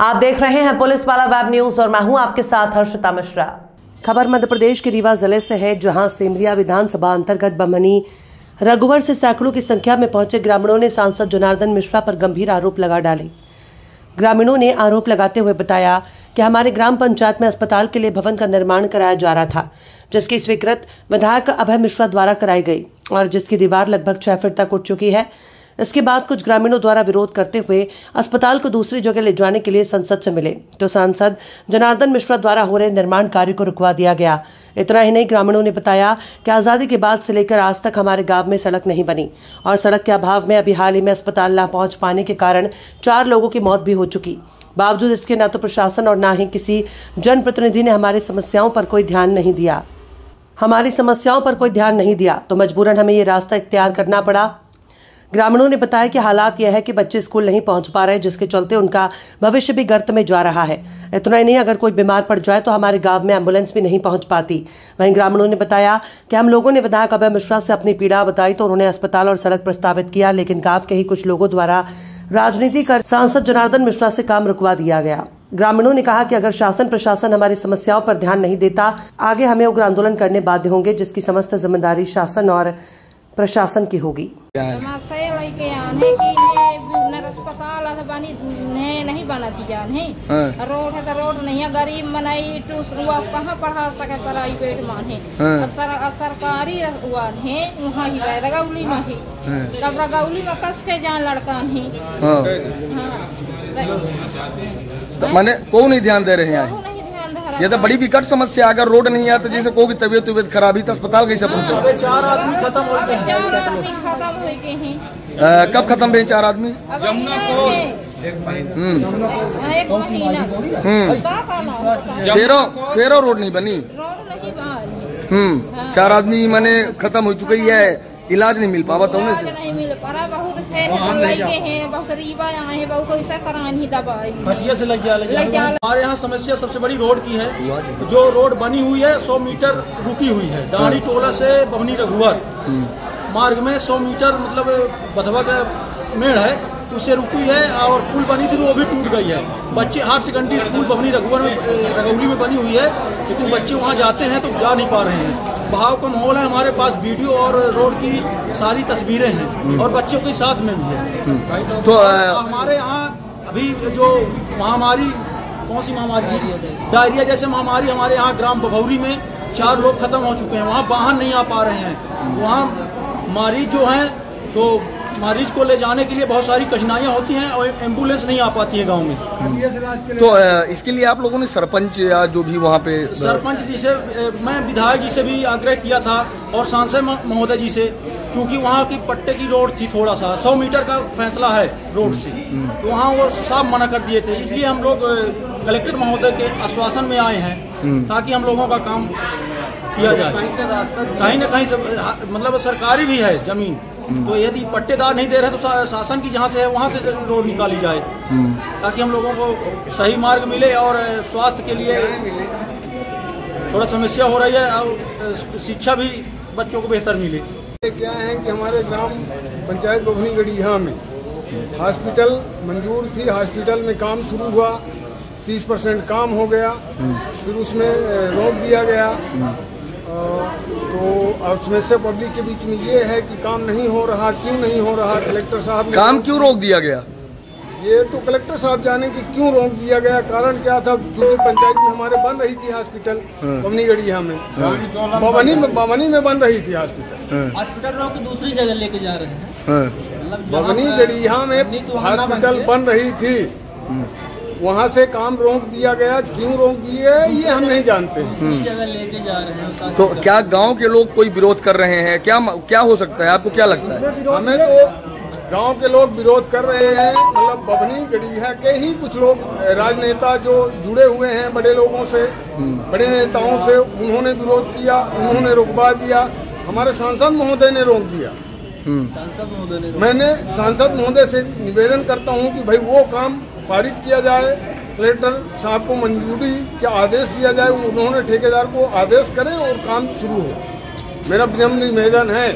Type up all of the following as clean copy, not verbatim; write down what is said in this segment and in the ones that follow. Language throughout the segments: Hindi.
आप देख रहे हैं पुलिस वाला वेब न्यूज और मैं हूं आपके साथ हर्षिता मिश्रा। खबर मध्य प्रदेश के रीवा जिले से है, जहां सेमरिया विधानसभा अंतर्गत बमनी रघुवर से सैकड़ों की संख्या में पहुंचे ग्रामीणों ने सांसद जनार्दन मिश्रा पर गंभीर आरोप लगा डाले। ग्रामीणों ने आरोप लगाते हुए बताया कि हमारे ग्राम पंचायत में अस्पताल के लिए भवन का निर्माण कराया जा रहा था, जिसकी स्वीकृत विधायक अभय मिश्रा द्वारा कराई गई और जिसकी दीवार लगभग 6 फीट तक उठ चुकी है। इसके बाद कुछ ग्रामीणों द्वारा विरोध करते हुए अस्पताल को दूसरी जगह ले जाने के लिए संसद से मिले, तो सांसद जनार्दन मिश्रा द्वारा हो रहे निर्माण कार्य को रुकवा दिया गया। इतना ही नहीं, ग्रामीणों ने बताया कि आज़ादी के बाद से लेकर आज तक हमारे गांव में सड़क नहीं बनी और सड़क के अभाव में अभी हाल ही में अस्पताल न पहुंच पाने के कारण 4 लोगों की मौत भी हो चुकी। बावजूद इसके न तो प्रशासन और न ही किसी जनप्रतिनिधि ने हमारी समस्याओं पर कोई ध्यान नहीं दिया, तो मजबूरन हमें ये रास्ता इख्तियार करना पड़ा। ग्रामीणों ने बताया कि हालात यह है कि बच्चे स्कूल नहीं पहुंच पा रहे, जिसके चलते उनका भविष्य भी गर्त में जा रहा है। इतना ही नहीं, अगर कोई बीमार पड़ जाए तो हमारे गांव में एम्बुलेंस भी नहीं पहुंच पाती। वहीं ग्रामीणों ने बताया कि हम लोगों ने विधायक अभय मिश्रा से अपनी पीड़ा बताई तो उन्होंने अस्पताल और सड़क प्रस्तावित किया, लेकिन गाँव के ही कुछ लोगों द्वारा राजनीति कर सांसद जनार्दन मिश्रा से काम रुकवा दिया गया। ग्रामीणों ने कहा कि अगर शासन प्रशासन हमारी समस्याओं पर ध्यान नहीं देता, आगे हमें उग्र आंदोलन करने बाध्य होंगे, जिसकी समस्त जिम्मेदारी शासन और प्रशासन की होगी। नहीं बना दिया नहीं रोड है तो रोड नहीं है, गरीब मनाई कहाँ पढ़ा सके प्राइवेट माने सरकारी हुआ नहीं वहाँ ही रगौली में ही तब रगौली में कस के जान लड़का नहीं मैंने कौन नहीं ध्यान दे रहे हैं। ये तो बड़ी विकट समस्या, अगर रोड नहीं है तो जैसे कोई तबीयत खराबी तो अस्पताल कैसे पहुँचे। 4 आदमी खत्म हो गए हैं। कब खत्म हुए 4 आदमी? एक महीना फेरो रोड नहीं बनी। 4 आदमी मैंने खत्म हो चुकी है, इलाज नहीं मिल पावा तो नहीं मिल पा रहा। बहुत हमारे यहाँ समस्या सबसे बड़ी रोड की है। जो रोड बनी हुई है 100 मीटर रुकी हुई है, दाढ़ी टोला से बमनी रघुवर मार्ग में 100 मीटर मतलब बथवा का मेड़ है, उससे रुकी है और पुल बनी थी तो वो भी टूट गई है। बच्चे हायर सेकेंडरी स्कूल बमनी रघौली में बनी हुई है, लेकिन बच्चे वहाँ जाते हैं तो जा नहीं पा रहे हैं। बहाव का माहौल है, हमारे पास वीडियो और रोड की सारी तस्वीरें हैं और बच्चों के साथ में भी है। तो हमारे यहाँ अभी जो महामारी, कौन सी महामारी थी, डायरिया जैसे महामारी हमारे यहाँ ग्राम बभौरी में 4 लोग खत्म हो चुके हैं। वहाँ वाहन नहीं आ पा रहे हैं, वहाँ मरीज जो हैं तो मरीज को ले जाने के लिए बहुत सारी कठिनाइयाँ होती हैं और एम्बुलेंस नहीं आ पाती है गांव में। तो इसके लिए आप लोगों ने सरपंच या जो भी वहाँ पे सरपंच जी से, मैं विधायक जी से भी आग्रह किया था और सांसद महोदय जी से, क्योंकि वहाँ की पट्टे की रोड थी, थोड़ा सा 100 मीटर का फैसला है रोड से, तो वहाँ वो साफ मना कर दिए थे। इसलिए हम लोग कलेक्टर महोदय के आश्वासन में आए हैं ताकि हम लोगों का काम किया जाए। कहीं न कहीं से मतलब सरकारी भी है जमीन, तो यदि पट्टेदार नहीं दे रहे तो शासन की जहाँ से है वहाँ से रोड निकाली जाए ताकि हम लोगों को सही मार्ग मिले और स्वास्थ्य के लिए थोड़ा समस्या हो रही है और शिक्षा भी बच्चों को बेहतर मिले। क्या है कि हमारे ग्राम पंचायत बभनी गढ़िया में हॉस्पिटल मंजूर थी, हॉस्पिटल में काम शुरू हुआ, 30% काम हो गया, फिर उसमें रोक दिया गया। तो अब समस्या पब्लिक के बीच में ये है कि काम नहीं हो रहा, क्यों नहीं हो रहा, कलेक्टर साहब ने काम क्यों रोक दिया गया, ये तो कलेक्टर साहब जाने कि क्यों रोक दिया गया, कारण क्या था। क्योंकि पंचायत में हमारे बन रही थी हॉस्पिटल बमनी गढ़िया में, बमनी में बन रही थी हॉस्पिटल रोक दूसरी जगह लेके जा रहे हैं। बमनी गढ़िया में हॉस्पिटल बन रही थी, वहाँ से काम रोक दिया गया। क्यों रोक दिए ये हम नहीं जानते। जगह लेके जा रहे हैं। तो क्या गांव के लोग कोई विरोध कर रहे हैं, क्या हो सकता है, आपको क्या लगता है? हमें तो गांव के लोग विरोध कर रहे हैं, मतलब बभनी गढ़िया के ही कुछ लोग राजनेता जो जुड़े हुए हैं बड़े लोगों से, बड़े नेताओं से, उन्होंने विरोध किया, उन्होंने रुकवा दिया। हमारे सांसद महोदय ने रोक दिया। मैंने सांसद महोदय से निवेदन करता हूँ कि भाई वो काम पारित किया जाए, कलेक्टर साहब को मंजूरी का आदेश दिया जाए, उन्होंने ठेकेदार को आदेश करें और काम शुरू हो। मेरा विनम्र निवेदन है।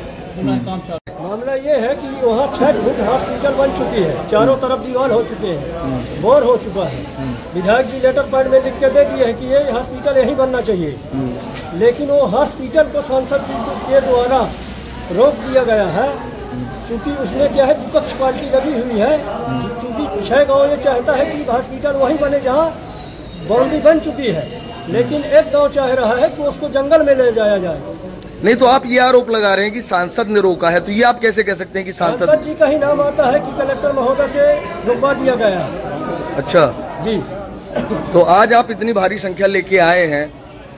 मामला ये है कि वहाँ 6 फुट हॉस्पिटल बन चुकी है, चारों तरफ दीवार हो चुके हैं, बोर हो चुका है। विधायक जी लेटर पैड में लिख के दे दिए है कि ये हॉस्पिटल यहीं बनना चाहिए, लेकिन वो हॉस्पिटल को सांसद जी के द्वारा रोक दिया गया है। चूँकि उसमें क्या है, विपक्ष पार्टी लगी हुई है। चूँकि 6 गाँव ये चाहता है कि हॉस्पिटल वहीं बने जहाँ बाउंड्री बन चुकी है, लेकिन एक गाँव चाह रहा है कि उसको जंगल में ले जाया जाए। नहीं तो आप ये आरोप लगा रहे हैं कि सांसद ने रोका है, तो ये आप कैसे कह सकते हैं कि सांसद जी का ही नाम आता है कि कलेक्टर महोदय से रुकवा दिया गया है। अच्छा जी, तो आज आप इतनी भारी संख्या लेके आए हैं,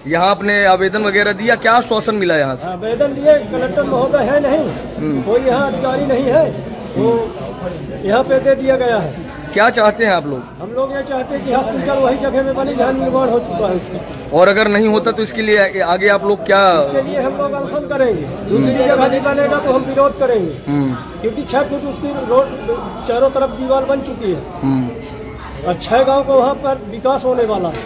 यहाँ आपने आवेदन वगैरह दिया, क्या आश्वासन मिला यहाँ से? आवेदन दिए, कलेक्टर महोदय है नहीं, कोई यहाँ अधिकारी नहीं है, वो यहाँ पे दे दिया गया है। क्या चाहते हैं आप लोग? हम लोग ये चाहते हैं कि हॉस्पिटल वही जगह में बने जहाँ निर्माण हो चुका है उसका। और अगर नहीं होता तो इसके लिए आगे आप लोग क्या? इसके लिए हम लोग अनशन करेंगे, दूसरी जगह नहीं बनेगा तो हम विरोध करेंगे, क्योंकि 6 फुट उसकी रोड चारों तरफ दीवार बन चुकी है और 6 गांव को वहाँ पर विकास होने वाला है।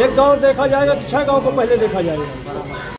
एक गांव देखा जाएगा तो 6 गांव को पहले देखा जाएगा।